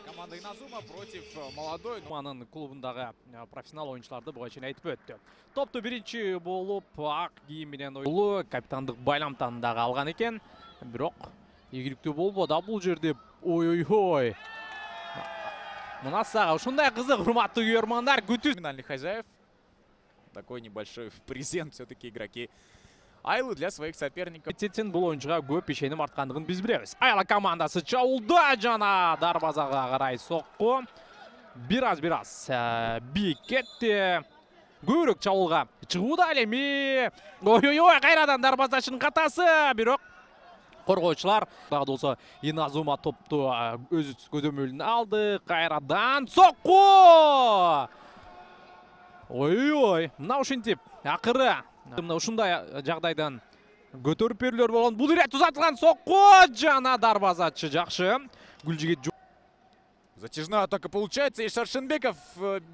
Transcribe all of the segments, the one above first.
Команда Иназума против молодой. Манын клубындағы профессионал ойыншыларды бұға чейін айтып өтті. Топты бірінші болып ақ киімменен ойлы капитандық байламтанындағы алған екен. Бірақ егілікті болбады бұл жерде. Ой-ой-ой. Мына саға ұшындай қызық құрматты көрмандар күтіз. Номинальный хозяев. Такой небольшой презент все-таки игроки Айлы для своих соперников. Тетен бұл ойыншыға көп ешенім артқандығын біз білеміз. Айла командасы чаулда жана дарбазаға қарай соққы. Бираз биік кетті. Көрік чаулға шығуда әлеме. Ой-ой-ой, қайрадан дарбазашының қатасы. Бирок қорғаушылар дағдылса Иназума топты өз көзөмөлін алды. Қайрадан соққы. Ой-ой, мына ушинтип ақыры ушундай жагдайдан көтөрүп берүүлөр болгон. Бул ирет узатылган соққы жана дарбазачы жакшы. Гүлжигит Затяжная атака получается, и Шаршенбеков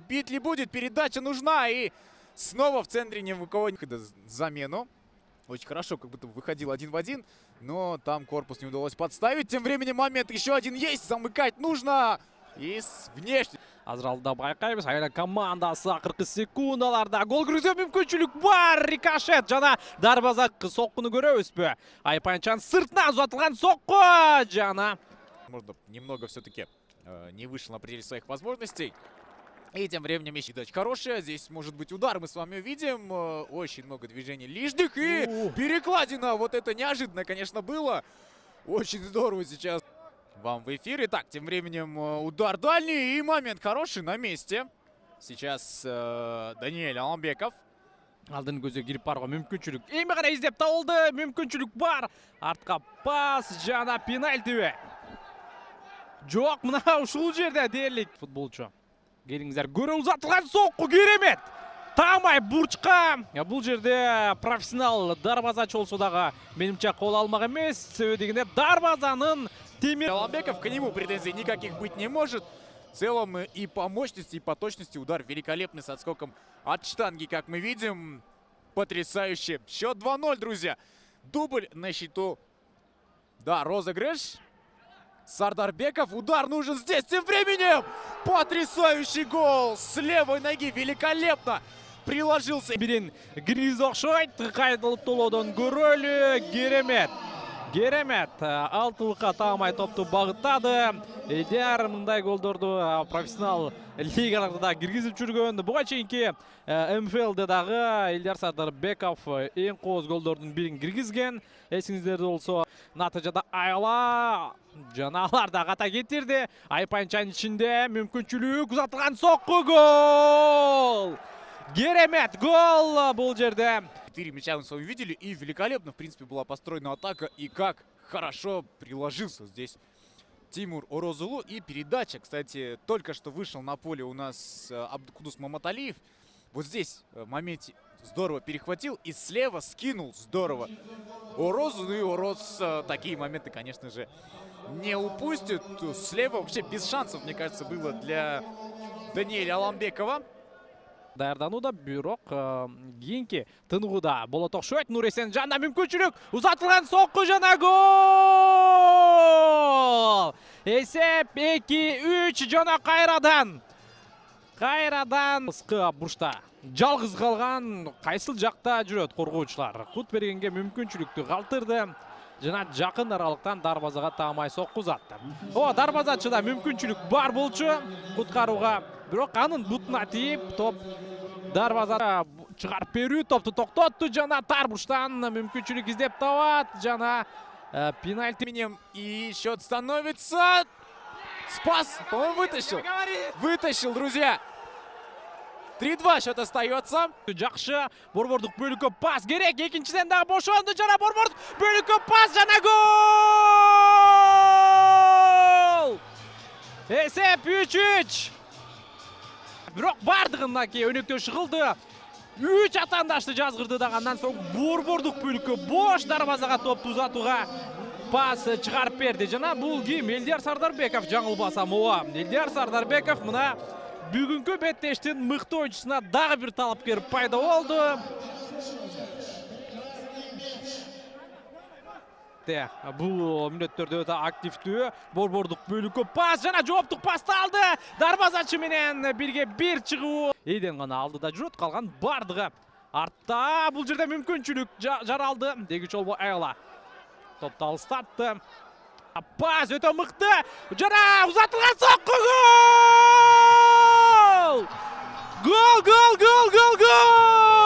бить ли будет, передача нужна, и снова в центре ни у кого не замену. Очень хорошо, как будто выходил один в один, но там корпус не удалось подставить. Тем временем момент еще один есть, замыкать нужно. И внешне. Азралда байқаймыз, айла командасы ақырқы секундаларда гол кіргізу мүмкіншілік бар. Рикошет жана дарбаза соққыны көрөбүз бе. Айпанчан сыртынан ұзатылған соққы жана. Можно немного все-таки не вышел на пределе своих возможностей. И тем временем еще передача хорошая. Здесь может быть удар, мы с вами увидим. Очень много движений лишних и перекладина. Вот это неожиданно, конечно, было. Очень здорово сейчас вам в эфире. Так, тем временем удар дальний и момент хороший на месте. Сейчас Даниэль Аламбеков. Алдын көзі кирип баруга мүмкүнчүлүк. Эми гана издеп табылды, мүмкүнчүлүк бар. Артка пас жана пенальти. Жок, мына ушул жерде дээрлик футболчу. Келиңиздер, көрө узатылган соққы керемет. Тамай бурчка. Бул жерде профессионал дарбазачы болсо дагы менимче кол алмак эмес. Себеби дегенде дарбазанын темир. Аламбеков, к нему претензий никаких быть не может. В целом и по мощности, и по точности удар великолепный с отскоком от штанги, как мы видим. Потрясающе. Счет 2-0, друзья. Дубль на счету. Да, розыгрыш. Сардарбеков. Удар нужен здесь. Тем временем потрясающий гол с левой ноги. Великолепно приложился. Бирин Гриз окшойт. Кайдылып толодон көрөлү. Керемет. Алтылыкка таамай топту багыттады. Элдер мындай голдорду профессионал лигаларда да киргизип жүргөн. Буга чейинки МФЛде дагы Элдер Сардарбеков эң кооз голдордун бирин киргизген. Эсиңиздерде болсо натыйжада Айла жаналар да ката кетирди. Айпанчан ичинде мүмкүнчүлүк, узатылган соққы, гол! Керемет гол бул жерде. 4 мяча мы с вами видели, и великолепно, в принципе, была построена атака, и как хорошо приложился здесь Тимур Орозулу. И передача, кстати, только что вышел на поле у нас Абдукудус Маматалиев. Вот здесь в моменте здорово перехватил и слева скинул здорово Орозу. Ну и Ороз такие моменты, конечно же, не упустит. Слева вообще без шансов, мне кажется, было для Даниэля Аламбекова. Даярдануда бирок кийинки тыныгуда болот окшойт. Нуресен жана мүмкүнчүлүк, узатылган соққы жана гол! Эсеп 2-3 жана кайрадан ысқы бурчта жалгыз калган кайсыл жакта жүрөт коргоочулар. Кут бергенге мүмкүнчүлүктү калтырды. Жана жакын аралыктан дарбазага таамай соққы узатты. Дарбазачыда мүмкүнчүлүк бар болчу куткарууга. Бирок анын бутуна тийип топ дарбазага чыгарып берүү топту токтотту жана тар бурчтан мүмкүнчүлүк издеп табат жана пенальти. И счет становится... Спас, по-моему, вытащил, друзья. 3-2 счет остается. Жакшы борбордук бөлүккө пас керек. Экинчиден дагы бошонду жана борбордук бөлүккө пас жана гол! Эсеп 3-3. Бирок бардыгына өнөктөө чыгылды. 3 атандашты жазгырды дагы. Андан соң борбордук бөлүккө бош дарбазага топту узатууга пас чыгарып берди. Жана бул ким? Элдер Сардарбеков, жаңылбасам. Элдер Сардарбеков мына бүгүнкү беттештин мыкты ойунчусуна дагы бир талапкер пайда болду. албетте бул мүнөттөрдө өтө активдүү. Борбордук бөлүккө пас жана жооптук пасты алды. Дарбазачы менен бирге бир чыгуу. Эден гана алдыда жүрөт, калган бардыгы артта. Бул жерде мүмкүнчүлүк жаралды. Дегич Олбо Айла топты алыстатты. Пас өтө мыкты. Жана узатылган сокку гол! Гол!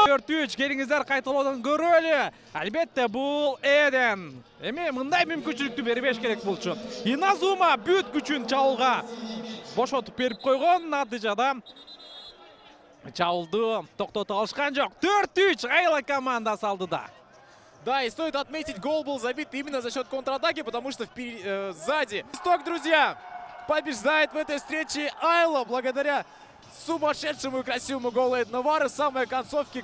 4-3 келиңиздер кайталоодон көрөлү. Албетте бул Эден. Эми мындай мүмкүнчүлүктү бербеш керек болчу. Иназума бүт күчүн чабуулга бошотуп берип койгон, натыйжада чабуулду токтото алышкан жок. 4-3 Айла командасы алдыда. Да, и стоит отметить, гол был забит именно за счет контратаки, потому что сзади. Исток, друзья, побеждает в этой встрече Айла благодаря сумасшедшему и красивому голу Эдна Вары в самой концовке.